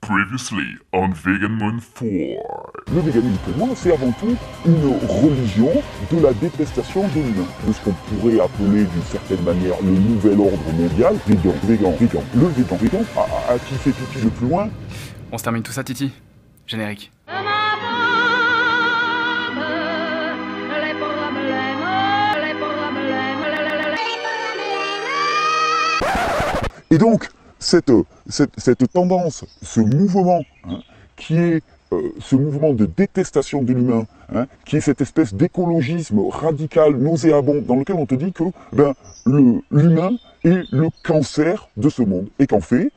Previously on Vegan Moon 4. Le véganisme, pour moi, c'est avant tout une religion de la détestation de l'humain. De ce qu'on pourrait appeler d'une certaine manière le nouvel ordre mondial. Végan. Le végan a qui fait pipi le plus loin. On se termine tout ça, Titi. Générique. Et donc, cette tendance, ce mouvement, qui est ce mouvement de détestation de l'humain, qui est cette espèce d'écologisme radical, nauséabond, dans lequel on te dit que l'humain est le cancer de ce monde, et qu'en fait,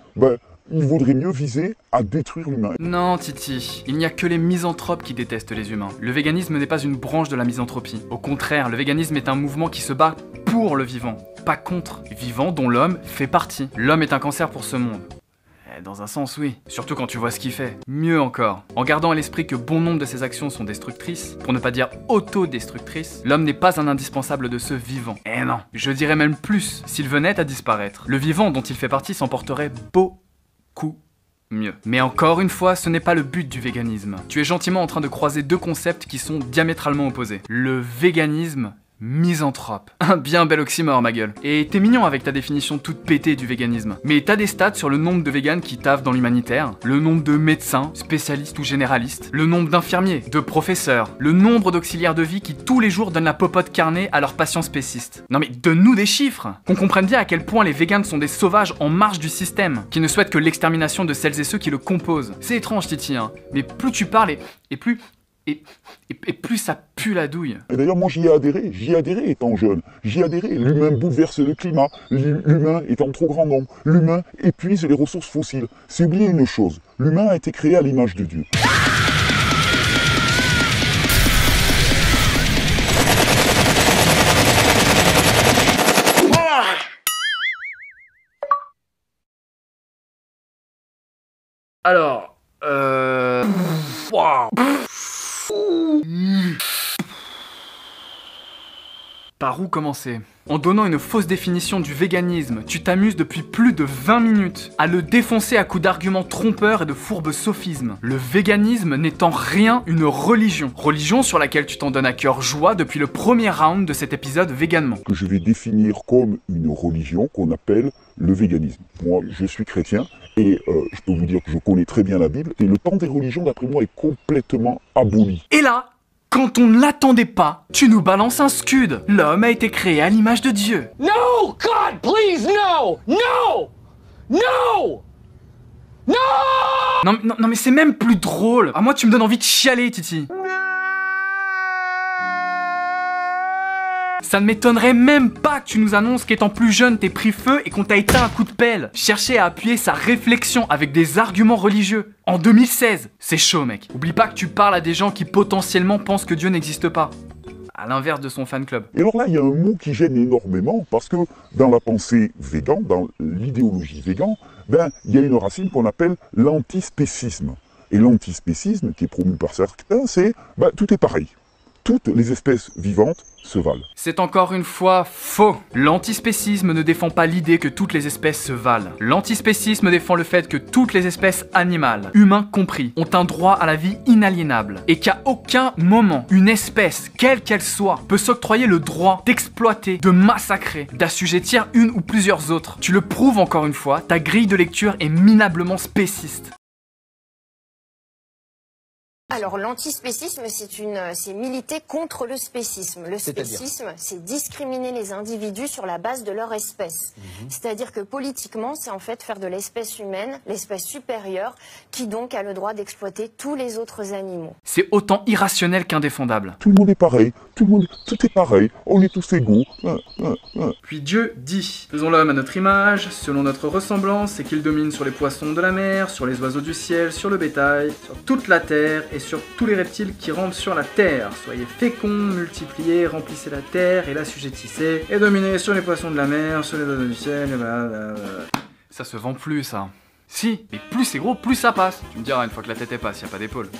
il vaudrait mieux viser à détruire l'humain. Non, Titi, il n'y a que les misanthropes qui détestent les humains. Le véganisme n'est pas une branche de la misanthropie. Au contraire, le véganisme est un mouvement qui se bat pour le vivant, pas contre. Vivant dont l'homme fait partie. L'homme est un cancer pour ce monde. Dans un sens, oui. Surtout quand tu vois ce qu'il fait. Mieux encore, en gardant à l'esprit que bon nombre de ses actions sont destructrices, pour ne pas dire autodestructrices, l'homme n'est pas un indispensable de ce vivant. Eh non, je dirais même plus, s'il venait à disparaître, le vivant dont il fait partie s'en porterait beaucoup mieux. Mais encore une fois, ce n'est pas le but du véganisme. Tu es gentiment en train de croiser deux concepts qui sont diamétralement opposés. Le véganisme misanthrope. Un bien bel oxymore, ma gueule. Et t'es mignon avec ta définition toute pétée du véganisme. Mais t'as des stats sur le nombre de véganes qui taffent dans l'humanitaire, le nombre de médecins, spécialistes ou généralistes, le nombre d'infirmiers, de professeurs, le nombre d'auxiliaires de vie qui tous les jours donnent la popote carnée à leurs patients spécistes. Non mais donne-nous des chiffres, qu'on comprenne bien à quel point les véganes sont des sauvages en marge du système, qui ne souhaitent que l'extermination de celles et ceux qui le composent. C'est étrange, Titi, mais plus tu parles et plus... Et plus ça pue la douille. Et d'ailleurs, moi, j'y ai adhéré étant jeune. J'y ai adhéré. L'humain bouleverse le climat. L'humain est en trop grand nombre. L'humain épuise les ressources fossiles. C'est oublier une chose. L'humain a été créé à l'image de Dieu. Alors, wow. Par où commencer? En donnant une fausse définition du véganisme, tu t'amuses depuis plus de 20 minutes à le défoncer à coups d'arguments trompeurs et de fourbes sophismes. Le véganisme n'est en rien une religion. Religion sur laquelle tu t'en donnes à cœur joie depuis le premier round de cet épisode Véganement. Que je vais définir comme une religion qu'on appelle le véganisme. Moi, je suis chrétien et je peux vous dire que je connais très bien la Bible. Et le temps des religions, d'après moi, est complètement aboli. Et là, quand on ne l'attendait pas, tu nous balances un scud. L'homme a été créé à l'image de Dieu. No! God, please, no! No! No! No! Non mais c'est même plus drôle. À moi, tu me donnes envie de chialer, Titi. Ça ne m'étonnerait même pas que tu nous annonces qu'étant plus jeune, t'es pris feu et qu'on t'a éteint un coup de pelle. Chercher à appuyer sa réflexion avec des arguments religieux. En 2016, c'est chaud, mec. Oublie pas que tu parles à des gens qui potentiellement pensent que Dieu n'existe pas. À l'inverse de son fan club. Et alors là, il y a un mot qui gêne énormément, parce que dans la pensée végan, dans l'idéologie végan, il y a une racine qu'on appelle l'antispécisme. Et l'antispécisme, qui est promu par certains, c'est tout est pareil. Toutes les espèces vivantes se valent. C'est encore une fois faux. L'antispécisme ne défend pas l'idée que toutes les espèces se valent. L'antispécisme défend le fait que toutes les espèces animales, humains compris, ont un droit à la vie inaliénable. Et qu'à aucun moment, une espèce, quelle qu'elle soit, peut s'octroyer le droit d'exploiter, de massacrer, d'assujettir une ou plusieurs autres. Tu le prouves encore une fois, ta grille de lecture est minablement spéciste. Alors l'antispécisme, c'est militer contre le spécisme. Le spécisme, c'est discriminer les individus sur la base de leur espèce. C'est-à-dire que politiquement, c'est en fait faire de l'espèce humaine l'espèce supérieure qui donc a le droit d'exploiter tous les autres animaux. C'est autant irrationnel qu'indéfendable. Tout le monde est pareil, tout est pareil, on est tous égaux. Puis Dieu dit, faisons l'homme à notre image, selon notre ressemblance, et qu'il domine sur les poissons de la mer, sur les oiseaux du ciel, sur le bétail, sur toute la terre, et sur tous les reptiles qui rampent sur la terre. Soyez féconds, multipliez, remplissez la terre et l'assujettissez, et dominez sur les poissons de la mer, sur les oiseaux du ciel, et blablabla. Ça se vend plus, ça. Si, mais plus c'est gros, plus ça passe. Tu me diras une fois que la tête est passe, y a pas d'épaule.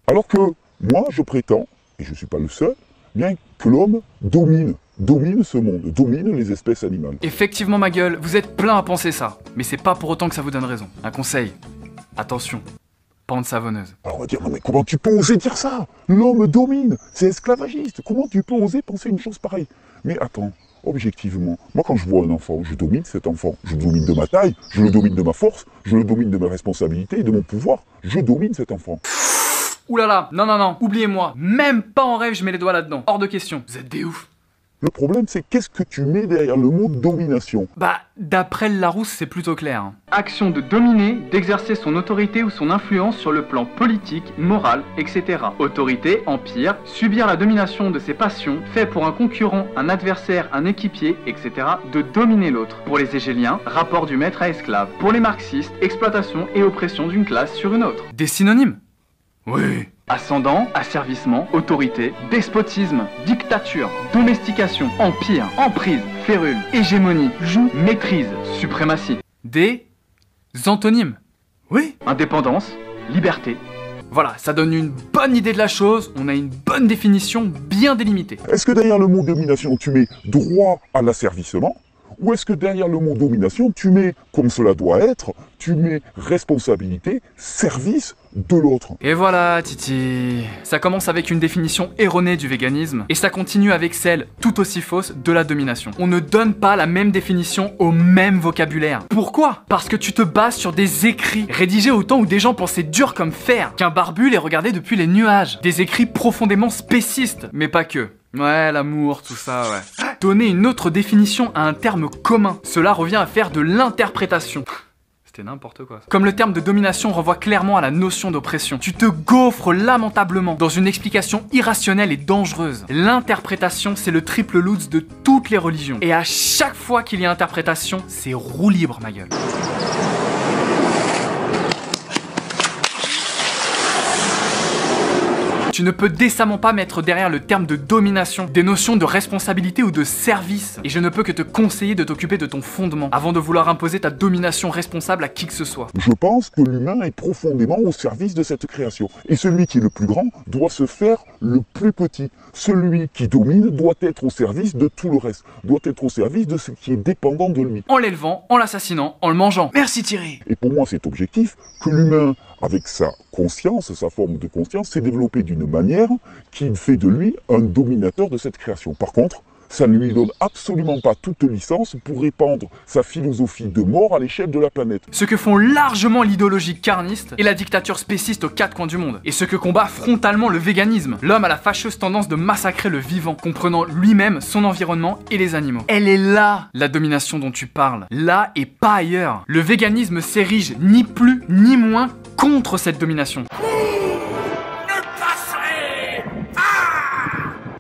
Alors que moi, je prétends, et je ne suis pas le seul, bien que l'homme domine domine ce monde, domine les espèces animales. Effectivement ma gueule, vous êtes plein à penser ça. Mais c'est pas pour autant que ça vous donne raison. Un conseil, attention, pente savonneuse. Alors on va dire, non mais comment tu peux oser dire ça? L'homme domine, c'est esclavagiste. Comment tu peux oser penser une chose pareille? Mais attends, objectivement, moi quand je vois un enfant, je domine cet enfant. Je le domine de ma taille, je le domine de ma force, je le domine de mes responsabilités et de mon pouvoir. Je domine cet enfant. Ouh là là, non non non, oubliez-moi, même pas en rêve je mets les doigts là-dedans. Hors de question, vous êtes des oufs. Le problème, c'est qu'est-ce que tu mets derrière le mot domination? Bah, d'après le Larousse, c'est plutôt clair. Action de dominer, d'exercer son autorité ou son influence sur le plan politique, moral, etc. Autorité, empire, subir la domination de ses passions, fait pour un concurrent, un adversaire, un équipier, etc. de dominer l'autre. Pour les hégéliens, rapport du maître à esclave. Pour les marxistes, exploitation et oppression d'une classe sur une autre. Des synonymes? Oui. Ascendant, asservissement, autorité, despotisme, dictature, domestication, empire, emprise, férule, hégémonie, joug, maîtrise, suprématie. Des antonymes. Oui. Indépendance, liberté. Voilà, ça donne une bonne idée de la chose, on a une bonne définition bien délimitée. Est-ce que derrière le mot domination, tu mets droit à l'asservissement? Ou est-ce que derrière le mot domination, tu mets, comme cela doit être, tu mets responsabilité, service de l'autre? Et voilà, Titi. Ça commence avec une définition erronée du véganisme, et ça continue avec celle, tout aussi fausse, de la domination. On ne donne pas la même définition au même vocabulaire. Pourquoi? Parce que tu te bases sur des écrits, rédigés au temps où des gens pensaient dur comme fer, qu'un barbu les regardait depuis les nuages. Des écrits profondément spécistes, mais pas que. Ouais, l'amour, tout ça, ouais. Donner une autre définition à un terme commun, cela revient à faire de l'interprétation. C'était n'importe quoi. Comme le terme de domination renvoie clairement à la notion d'oppression. Tu te gaufres lamentablement dans une explication irrationnelle et dangereuse. L'interprétation, c'est le triple lutz de toutes les religions. Et à chaque fois qu'il y a interprétation, c'est roue libre, ma gueule. Tu ne peux décemment pas mettre derrière le terme de domination des notions de responsabilité ou de service. Et je ne peux que te conseiller de t'occuper de ton fondement avant de vouloir imposer ta domination responsable à qui que ce soit. Je pense que l'humain est profondément au service de cette création. Et celui qui est le plus grand doit se faire le plus petit. Celui qui domine doit être au service de tout le reste, doit être au service de ce qui est dépendant de lui. En l'élevant, en l'assassinant, en le mangeant. Merci Thierry. Et pour moi, c'est objectif que l'humain, avec sa conscience, sa forme de conscience, s'est développé d'une manière qui fait de lui un dominateur de cette création. Par contre, ça ne lui donne absolument pas toute licence pour répandre sa philosophie de mort à l'échelle de la planète. Ce que font largement l'idéologie carniste et la dictature spéciste aux quatre coins du monde. Et ce que combat frontalement le véganisme. L'homme a la fâcheuse tendance de massacrer le vivant, comprenant lui-même, son environnement et les animaux. Elle est là, la domination dont tu parles. Là et pas ailleurs. Le véganisme s'érige ni plus ni moins contre cette domination.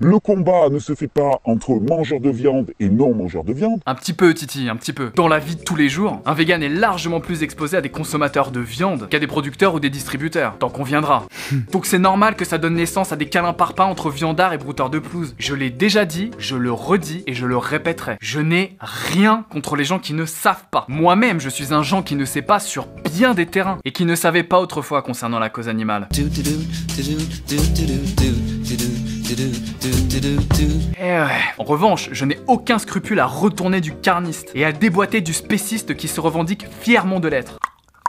Le combat ne se fait pas entre mangeurs de viande et non mangeurs de viande. Un petit peu, Titi, un petit peu. Dans la vie de tous les jours, un vegan est largement plus exposé à des consommateurs de viande qu'à des producteurs ou des distributeurs. Tant qu'on viendra. Donc c'est normal que ça donne naissance à des câlins parpaings entre viandards et brouteurs de pelouse. Je l'ai déjà dit, je le redis et je le répéterai. Je n'ai rien contre les gens qui ne savent pas. Moi-même, je suis un gens qui ne sait pas sur bien des terrains et qui ne savait pas autrefois concernant la cause animale. Et ouais. En revanche, je n'ai aucun scrupule à retourner du carniste et à déboîter du spéciste qui se revendique fièrement de l'être.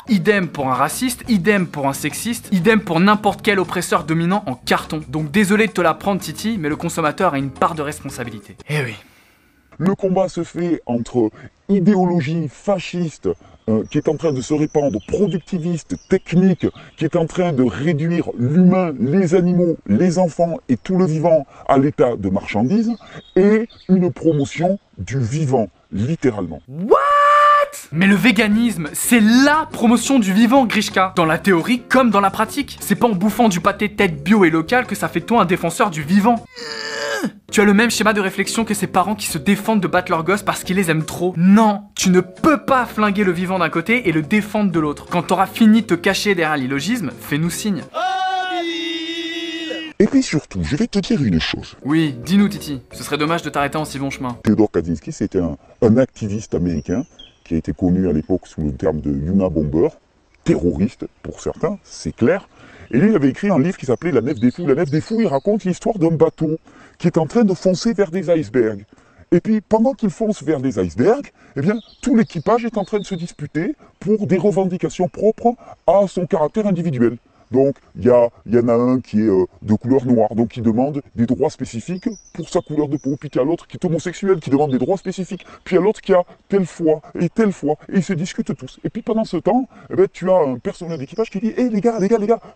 Idem pour un raciste, idem pour un sexiste, idem pour n'importe quel oppresseur dominant en carton. Donc désolé de te l'apprendre Titi, mais le consommateur a une part de responsabilité. Eh oui. Le combat se fait entre idéologie fasciste qui est en train de se répandre, productiviste, technique, qui est en train de réduire l'humain, les animaux, les enfants et tout le vivant à l'état de marchandise, et une promotion du vivant, littéralement. What? Mais le véganisme, c'est LA promotion du vivant, Grishka. Dans la théorie comme dans la pratique. C'est pas en bouffant du pâté tête bio et local que ça fait de toi un défenseur du vivant. Tu as le même schéma de réflexion que ces parents qui se défendent de battre leurs gosses parce qu'ils les aiment trop. Non, tu ne peux pas flinguer le vivant d'un côté et le défendre de l'autre. Quand t'auras fini de te cacher derrière l'illogisme, fais-nous signe. Et puis surtout, je vais te dire une chose. Oui, dis-nous Titi, ce serait dommage de t'arrêter en si bon chemin. Theodore Kaczynski, c'était un activiste américain qui a été connu à l'époque sous le terme de Unabomber, terroriste pour certains, c'est clair. Et lui, il avait écrit un livre qui s'appelait La Nef des Fous. La Nef des Fous, il raconte l'histoire d'un bateau qui est en train de foncer vers des icebergs. Et puis, pendant qu'il fonce vers des icebergs, eh bien, tout l'équipage est en train de se disputer pour des revendications propres à son caractère individuel. Donc, il y en a un qui est de couleur noire, donc qui demande des droits spécifiques pour sa couleur de peau. Puis il y a l'autre qui est homosexuel, qui demande des droits spécifiques. Puis il y a l'autre qui a telle foi, et ils se discutent tous. Et puis pendant ce temps, eh ben, tu as un personnel d'équipage qui dit « Hé les gars,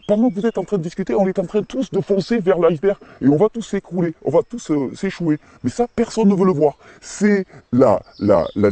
pendant que vous êtes en train de discuter, on est en train tous de foncer vers l'iceberg, et on va tous s'écrouler, on va tous s'échouer. » Mais ça, personne ne veut le voir. C'est la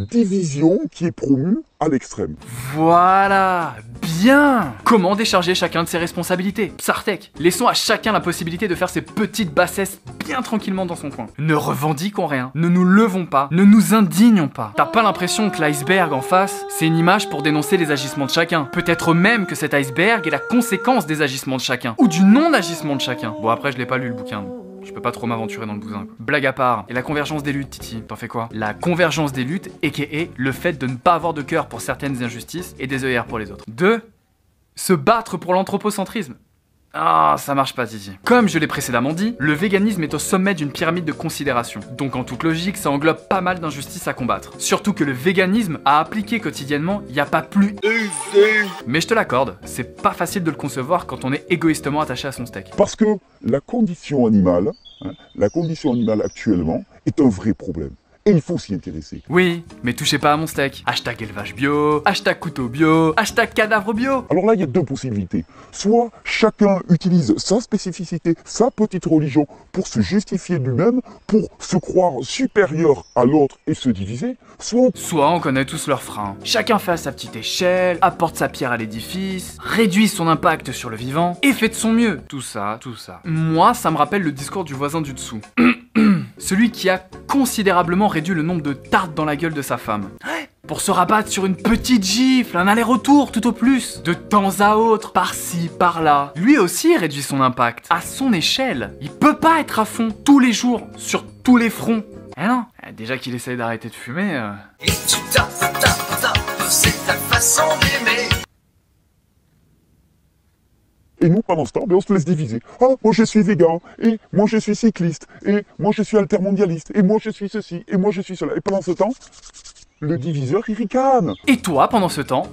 division qui est promue à l'extrême. Voilà, bien. Comment décharger chacun de ses responsabilités? Psartek, laissons à chacun la possibilité de faire ses petites bassesses bien tranquillement dans son coin. Ne revendiquons rien, ne nous levons pas, ne nous indignons pas. T'as pas l'impression que l'iceberg en face, c'est une image pour dénoncer les agissements de chacun? Peut-être même que cet iceberg est la conséquence des agissements de chacun, ou du non-agissement de chacun. Bon, après, je l'ai pas lu le bouquin. Je peux pas trop m'aventurer dans le bousin, quoi. Blague à part, et la convergence des luttes, Titi, t'en fais quoi? La convergence des luttes, aka le fait de ne pas avoir de cœur pour certaines injustices et des œillères pour les autres. 2. Se battre pour l'anthropocentrisme. Ah, ça marche pas, Titi. Comme je l'ai précédemment dit, le véganisme est au sommet d'une pyramide de considération. Donc en toute logique, ça englobe pas mal d'injustices à combattre. Surtout que le véganisme, à appliquer quotidiennement, y a pas plus easy. Mais je te l'accorde, c'est pas facile de le concevoir quand on est égoïstement attaché à son steak. Parce que la condition animale actuellement est un vrai problème. Et il faut s'y intéresser. Oui, mais touchez pas à mon steak. Hashtag élevage bio, hashtag couteau bio, hashtag cadavre bio. Alors là, il y a deux possibilités. Soit chacun utilise sa spécificité, sa petite religion pour se justifier lui-même, pour se croire supérieur à l'autre et se diviser, soit on connaît tous leurs freins. Chacun fait à sa petite échelle, apporte sa pierre à l'édifice, réduit son impact sur le vivant et fait de son mieux. Tout ça. Moi, ça me rappelle le discours du voisin du dessous. Celui qui a considérablement réduit le nombre de tartes dans la gueule de sa femme. Pour se rabattre sur une petite gifle, un aller-retour tout au plus, de temps à autre, par-ci, par-là. Lui aussi réduit son impact, à son échelle. Il peut pas être à fond, tous les jours, sur tous les fronts. Eh non, déjà qu'il essaye d'arrêter de fumer... Et tu tapes, c'est ta façon d'aimer. Et nous, pendant ce temps, on se laisse diviser. Ah, moi je suis végan, et moi je suis cycliste, et moi je suis altermondialiste, et moi je suis ceci, et moi je suis cela. Et pendant ce temps, le diviseur il ricane. Et toi, pendant ce temps,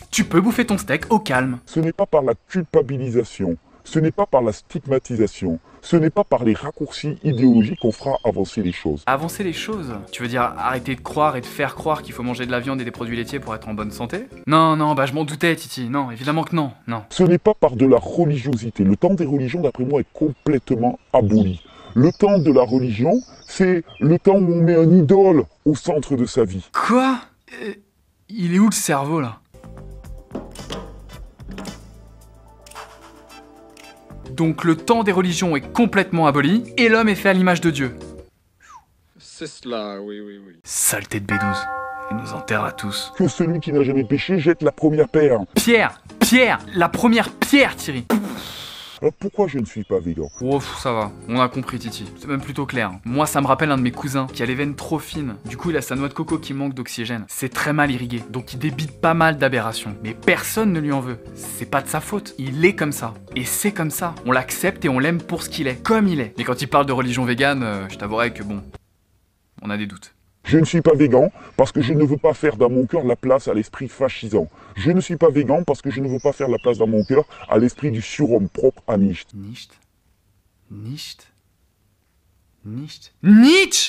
tu peux bouffer ton steak au calme. Ce n'est pas par la culpabilisation, ce n'est pas par la stigmatisation, ce n'est pas par les raccourcis idéologiques qu'on fera avancer les choses. Avancer les choses? Tu veux dire arrêter de croire et de faire croire qu'il faut manger de la viande et des produits laitiers pour être en bonne santé? Non, je m'en doutais, Titi. Non, évidemment que non. Ce n'est pas par de la religiosité. Le temps des religions, d'après moi, est complètement aboli. Le temps de la religion, c'est le temps où on met un idole au centre de sa vie. Quoi? Il est où le cerveau, là? Donc le temps des religions est complètement aboli, et l'homme est fait à l'image de Dieu. C'est cela, oui. Saleté de B12, il nous enterre à tous. Que celui qui n'a jamais péché jette la première pierre. Pierre, la première pierre, Thierry. Alors pourquoi je ne suis pas végan? Oh, ça va, on a compris, Titi. C'est même plutôt clair. Moi, ça me rappelle un de mes cousins qui a les veines trop fines. Du coup, il a sa noix de coco qui manque d'oxygène. C'est très mal irrigué, donc il débite pas mal d'aberrations. Mais personne ne lui en veut. C'est pas de sa faute. Il est comme ça. Et c'est comme ça. On l'accepte et on l'aime pour ce qu'il est. Comme il est. Mais quand il parle de religion végane, je t'avouerai que bon, on a des doutes. Je ne suis pas végan parce que je ne veux pas faire dans mon cœur la place à l'esprit fascisant. Je ne suis pas végan parce que je ne veux pas faire la place dans mon cœur à l'esprit du surhomme propre à Nietzsche. Nietzsche!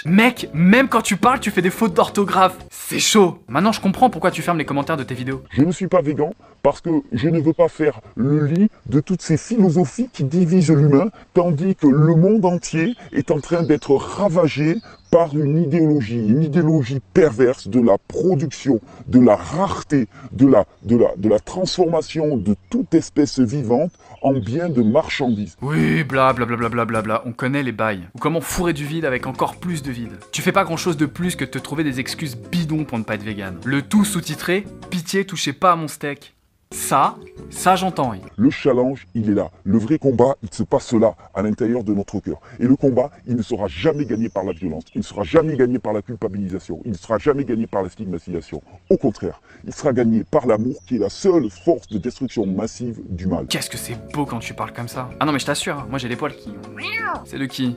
Mec, même quand tu parles, tu fais des fautes d'orthographe. C'est chaud. Maintenant, je comprends pourquoi tu fermes les commentaires de tes vidéos. Je ne suis pas végan parce que je ne veux pas faire le lit de toutes ces philosophies qui divisent l'humain, tandis que le monde entier est en train d'être ravagé par une idéologie perverse de la production, de la rareté, de la transformation de toute espèce vivante en bien de marchandises. Oui, blablabla, on connaît les bails. Ou comment fourrer du vide avec encore plus de vide. Tu fais pas grand chose de plus que de te trouver des excuses bidons pour ne pas être vegan. Le tout sous-titré, pitié, touchez pas à mon steak. Ça j'entends, oui. Le challenge, il est là. Le vrai combat, il se passe là, à l'intérieur de notre cœur. Et le combat, il ne sera jamais gagné par la violence. Il ne sera jamais gagné par la culpabilisation. Il ne sera jamais gagné par la stigmatisation. Au contraire, il sera gagné par l'amour qui est la seule force de destruction massive du mal. Qu'est-ce que c'est beau quand tu parles comme ça. Ah non mais je t'assure, moi j'ai des poils qui... C'est de qui?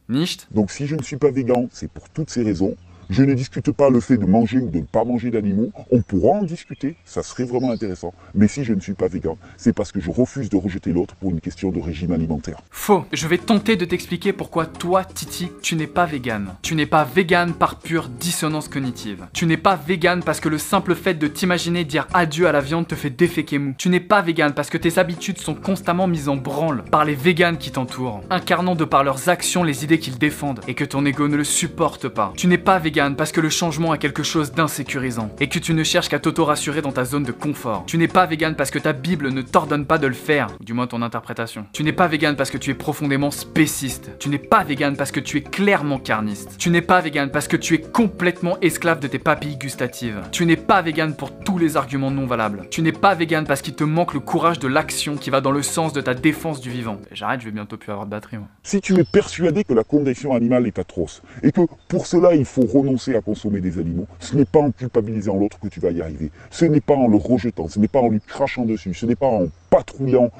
Nicht? Donc si je ne suis pas végan, c'est pour toutes ces raisons. Je ne discute pas le fait de manger ou de ne pas manger d'animaux. On pourra en discuter, ça serait vraiment intéressant. Mais si je ne suis pas végan, c'est parce que je refuse de rejeter l'autre pour une question de régime alimentaire. Faux. Je vais tenter de t'expliquer pourquoi toi, Titi, tu n'es pas vegan. Tu n'es pas vegan par pure dissonance cognitive. Tu n'es pas vegan parce que le simple fait de t'imaginer dire adieu à la viande te fait déféquer mou. Tu n'es pas vegan parce que tes habitudes sont constamment mises en branle par les végans qui t'entourent, incarnant de par leurs actions les idées qu'ils défendent et que ton ego ne le supporte pas. Tu n'es pas vegan parce que le changement a quelque chose d'insécurisant et que tu ne cherches qu'à t'auto-rassurer dans ta zone de confort. Tu n'es pas vegan parce que ta Bible ne t'ordonne pas de le faire, ou du moins ton interprétation. Tu n'es pas vegan parce que tu es profondément spéciste. Tu n'es pas vegan parce que tu es clairement carniste. Tu n'es pas vegan parce que tu es complètement esclave de tes papilles gustatives. Tu n'es pas vegan pour tous les arguments non valables. Tu n'es pas vegan parce qu'il te manque le courage de l'action qui va dans le sens de ta défense du vivant. J'arrête, je vais bientôt plus avoir de batterie moi. Si tu es persuadé que la condition animale est atroce et que pour cela il faut renoncer à consommer des animaux, ce n'est pas en culpabilisant l'autre que tu vas y arriver. Ce n'est pas en le rejetant, ce n'est pas en lui crachant dessus, ce n'est pas en patrouillant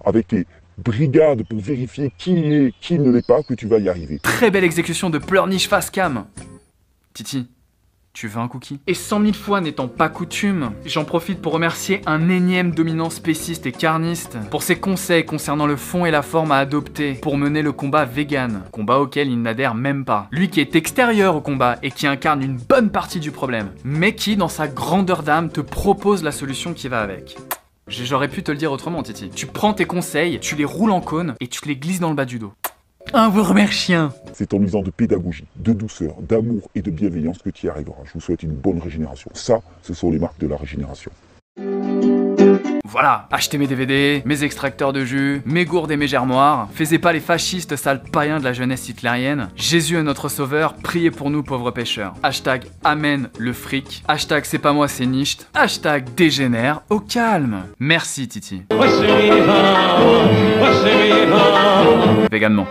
avec tes brigades pour vérifier qui est, qui ne l'est pas que tu vas y arriver. Très belle exécution de pleurniche face cam. Titi, tu veux un cookie? Et 100 000 fois n'étant pas coutume, j'en profite pour remercier un énième dominant spéciste et carniste pour ses conseils concernant le fond et la forme à adopter pour mener le combat vegan, combat auquel il n'adhère même pas. Lui qui est extérieur au combat et qui incarne une bonne partie du problème, mais qui, dans sa grandeur d'âme, te propose la solution qui va avec. J'aurais pu te le dire autrement, Titi. Tu prends tes conseils, tu les roules en cône et tu les glisses dans le bas du dos. Un vous remercie. C'est en usant de pédagogie, de douceur, d'amour et de bienveillance que tu y arriveras. Je vous souhaite une bonne régénération. Ça, ce sont les marques de la régénération. Voilà, achetez mes DVD, mes extracteurs de jus, mes gourdes et mes germoirs. Faisez pas les fascistes sales païens de la jeunesse hitlérienne. Jésus est notre sauveur, priez pour nous pauvres pécheurs. Hashtag Amen le fric. Hashtag c'est pas moi c'est Nicht. Hashtag dégénère au calme. Merci Titi. Véganement.